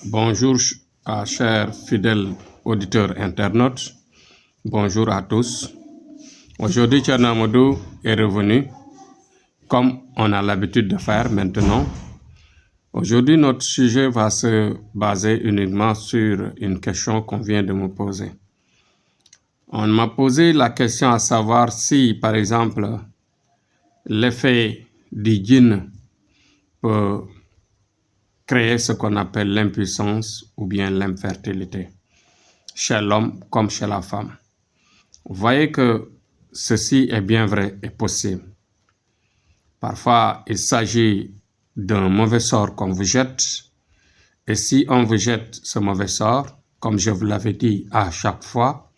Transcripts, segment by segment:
Bonjour, chers fidèles auditeurs internautes. Bonjour à tous. Aujourd'hui, Thierno Amadou est revenu, comme on a l'habitude de faire maintenant. Aujourd'hui, notre sujet va se baser uniquement sur une question qu'on vient de me poser. On m'a posé la question à savoir si, par exemple, l'effet du djinn peut créer ce qu'on appelle l'impuissance ou bien l'infertilité, chez l'homme comme chez la femme. Vous voyez que ceci est bien vrai et possible. Parfois, il s'agit d'un mauvais sort qu'on vous jette, et si on vous jette ce mauvais sort, comme je vous l'avais dit à chaque fois,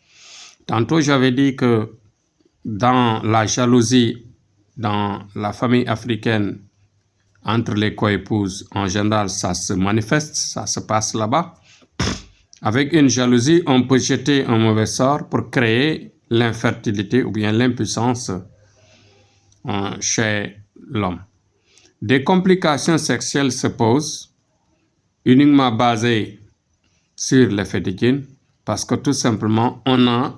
tantôt j'avais dit que dans la jalousie, dans la famille africaine, entre les coépouses, en général, ça se manifeste, ça se passe là-bas. Avec une jalousie, on peut jeter un mauvais sort pour créer l'infertilité ou bien l'impuissance chez l'homme. Des complications sexuelles se posent, uniquement basées sur l'effet de djinn, parce que tout simplement, on a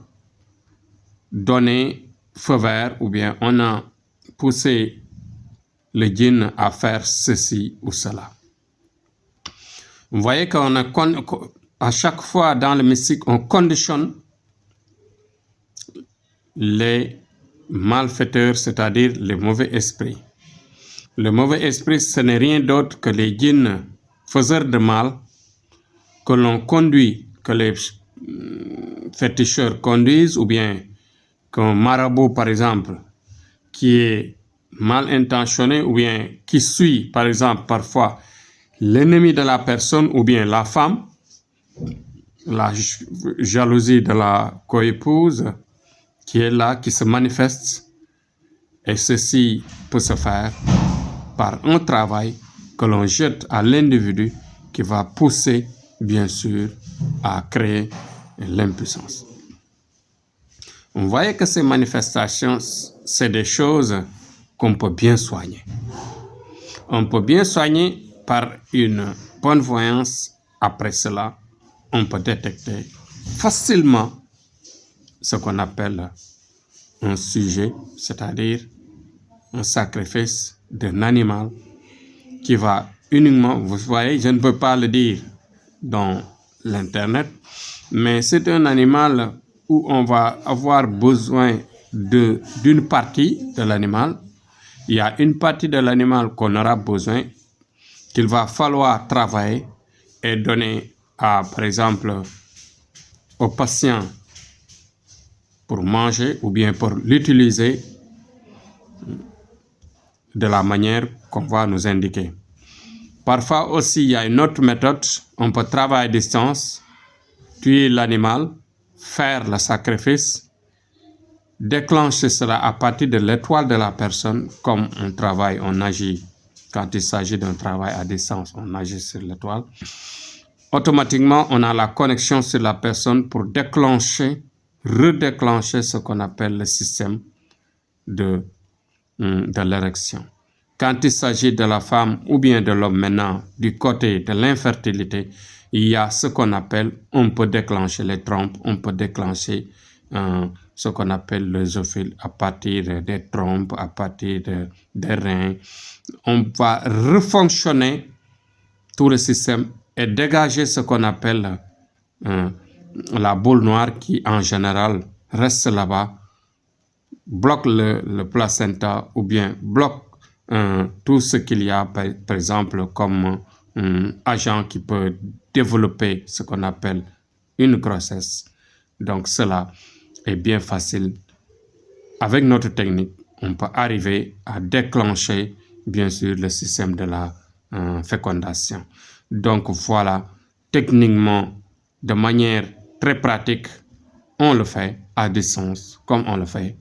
donné feu vert ou bien on a poussé le djinn à faire ceci ou cela. Vous voyez qu'à chaque fois dans le mystique, on conditionne les malfaiteurs, c'est-à-dire les mauvais esprits. Le mauvais esprit, ce n'est rien d'autre que les djinns faiseurs de mal que l'on conduit, que les féticheurs conduisent, ou bien qu'un marabout, par exemple, qui est mal intentionné, ou bien qui suit, par exemple, parfois l'ennemi de la personne, ou bien la femme, la jalousie de la coépouse, qui est là, qui se manifeste, et ceci peut se faire par un travail que l'on jette à l'individu qui va pousser, bien sûr, à créer l'impuissance. Vous voyez que ces manifestations, c'est des choses qu'on peut bien soigner. On peut bien soigner par une bonne voyance. Après cela, on peut détecter facilement ce qu'on appelle un sujet, c'est-à-dire un sacrifice d'un animal qui va uniquement, vous voyez, je ne peux pas le dire dans l'internet, mais c'est un animal où on va avoir besoin d'une partie de l'animal. Il y a une partie de l'animal qu'on aura besoin, qu'il va falloir travailler et donner par exemple, au patient pour manger ou bien pour l'utiliser de la manière qu'on va nous indiquer. Parfois aussi, il y a une autre méthode. On peut travailler à distance, tuer l'animal, faire le sacrifice, déclencher cela à partir de l'étoile de la personne. Comme on travaille, on agit. Quand il s'agit d'un travail à distance, on agit sur l'étoile. Automatiquement, on a la connexion sur la personne pour déclencher, redéclencher ce qu'on appelle le système de l'érection. Quand il s'agit de la femme ou bien de l'homme maintenant, du côté de l'infertilité, il y a ce qu'on appelle, on peut déclencher les trompes, on peut déclencher ce qu'on appelle le zoophile à partir des trompes, à partir des reins. On va refonctionner tout le système et dégager ce qu'on appelle la boule noire qui en général reste là-bas, bloque le placenta ou bien bloque tout ce qu'il y a, par exemple, comme agent qui peut développer ce qu'on appelle une grossesse. Donc cela est bien facile. Avec notre technique, on peut arriver à déclencher, bien sûr, le système de la fécondation. Donc voilà, techniquement, de manière très pratique, on le fait à distance, comme on le fait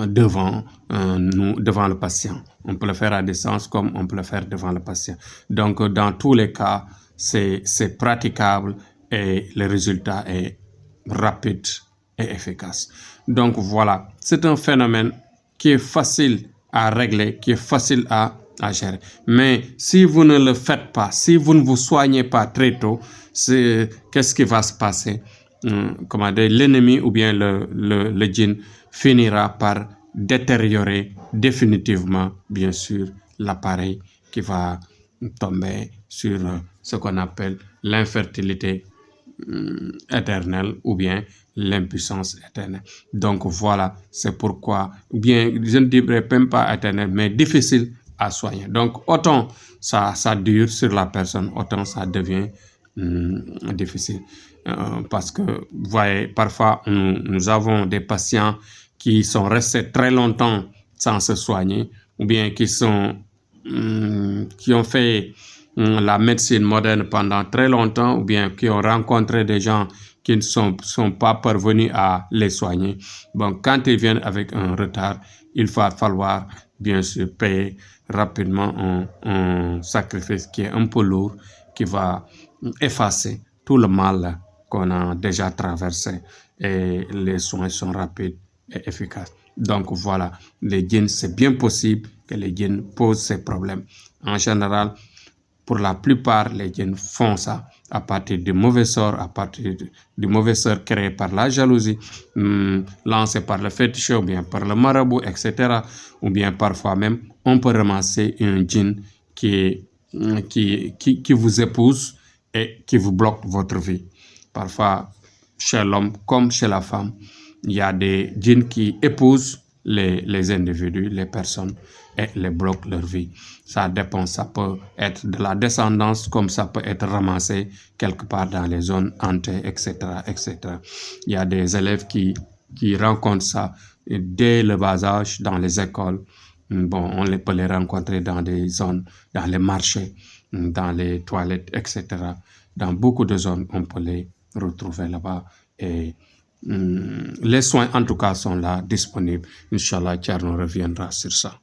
devant le patient. On peut le faire à distance comme on peut le faire devant le patient. Donc, dans tous les cas, c'est praticable et le résultat est rapide et efficace. Donc, voilà, c'est un phénomène qui est facile à régler, qui est facile à à gérer. Mais si vous ne le faites pas, si vous ne vous soignez pas très tôt, qu'est-ce qui va se passer? Comment dire, l'ennemi ou bien le djinn finira par détériorer définitivement, bien sûr, l'appareil qui va tomber sur ce qu'on appelle l'infertilité éternelle ou bien l'impuissance éternelle. Donc voilà, c'est pourquoi, ou bien je ne dirais même pas éternelle, mais difficile à soigner. Donc autant ça dure sur la personne, autant ça devient difficile. Parce que, vous voyez, parfois nous avons des patients qui sont restés très longtemps sans se soigner, ou bien qui ont fait la médecine moderne pendant très longtemps, ou bien qui ont rencontré des gens qui ne sont pas parvenus à les soigner. Bon, quand ils viennent avec un retard, il va falloir bien sûr payer rapidement un sacrifice qui est un peu lourd, qui va effacer tout le mal qu'on a déjà traversé, et les soins sont rapides et efficaces. Donc voilà, les djinns, c'est bien possible que les djinns posent ces problèmes. En général, pour la plupart, les djinns font ça à partir du mauvais sort, à partir du mauvais sort créé par la jalousie, lancé par le féticheur, ou bien par le marabout, etc. Ou bien parfois même, on peut ramasser un djinn qui vous épouse et qui vous bloque votre vie. Parfois, chez l'homme comme chez la femme, il y a des djinns qui épousent les individus, les personnes, et les bloquent leur vie. Ça dépend, ça peut être de la descendance, comme ça peut être ramassé quelque part dans les zones hantées, etc., etc. Il y a des élèves qui rencontrent ça dès le bas âge dans les écoles. Bon, on peut les rencontrer dans des zones, dans les marchés, dans les toilettes, etc. Dans beaucoup de zones, on peut les retrouver là-bas. Et les soins, en tout cas, sont là, disponibles. Inch'Allah, Thierno reviendra sur ça.